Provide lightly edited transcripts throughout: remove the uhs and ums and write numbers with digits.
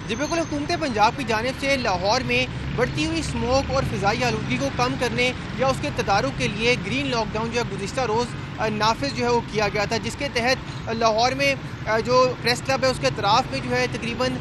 जी बिल्कुल, हुकूमत पंजाब की जानिब से लाहौर में बढ़ती हुई स्मोक और फ़िज़ाई आलूदगी को कम करने या उसके तदारुक के लिए ग्रीन लॉकडाउन जो है गुज़िश्ता रोज़ नाफिज जो है वो किया गया था, जिसके तहत लाहौर में जो प्रेस क्लब है उसके अतराफ़ में जो है तकरीबन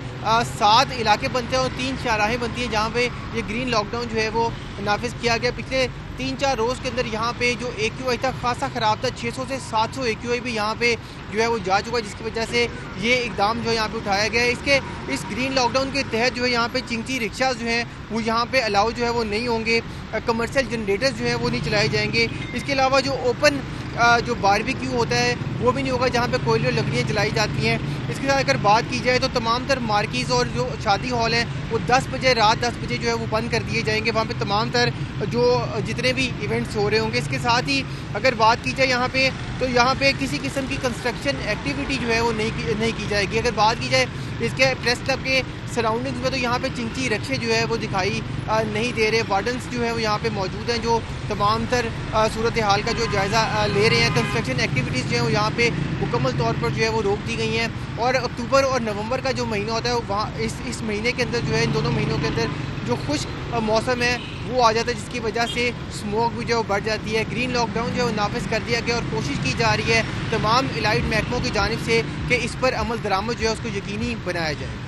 7 इलाके बनते हैं और 3 शाहराहें बनती हैं जहाँ पे ये ग्रीन लॉकडाउन जो है वो नाफिज किया गया। पिछले 3-4 रोज़ के अंदर यहाँ पे जो AQI था खासा ख़राब था, 600 से 700 AQI भी यहाँ पे जो है वो जा चुका है, जिसकी वजह से ये इक़दाम जो है यहाँ पे उठाया गया है। इस ग्रीन लॉकडाउन के तहत जो है यहाँ पे चिंची रिक्शाज़ जो हैं वो यहाँ पे अलाउ जो है वो नहीं होंगे, कमर्शियल जनरेटर्स जो हैं वो नहीं चलाए जाएंगे। इसके अलावा जो ओपन जो बारबेक्यू होता है वो भी नहीं होगा जहाँ पे कोयले और लकड़ियाँ जलाई जाती हैं। इसके साथ अगर बात की जाए तो तमाम तर मार्किज़ और जो शादी हॉल हैं वो 10 बजे रात 10 बजे जो है वो बंद कर दिए जाएंगे। वहाँ पे तमाम तर जो जितने भी इवेंट्स हो रहे होंगे। इसके साथ ही अगर बात की जाए यहाँ पे तो यहाँ पे किसी किस्म की कंस्ट्रक्शन एक्टिविटी जो है वो नहीं की जाएगी। अगर बात की जाए इसके प्रेस क्लब के सराउंडिंग्स में तो यहाँ पे चिंची रक्षे जो है वो दिखाई नहीं दे रहे। वार्डन्स जो है वो यहाँ पे मौजूद हैं जो तमाम तर सूरत हाल का जो जायज़ा ले रहे हैं। कंस्ट्रक्शन एक्टिविटीज़ जो है वो यहाँ पे मुकम्मल तौर पर जो है वो रोक दी गई हैं और अक्टूबर और नवंबर का जो महीना होता है वहाँ इस महीने के अंदर जो है इन दोनों महीनों के अंदर जो खुश्क मौसम है वो आ जाता है, जिसकी वजह से स्मोक भी जो बढ़ जाती है। ग्रीन लॉकडाउन जो है वो नाफिज कर दिया गया और कोशिश की जा रही है तमाम इलाइट महकमों की जानिब से कि इस पर अमल दरामद जो है उसको यकीनी बनाया जाए।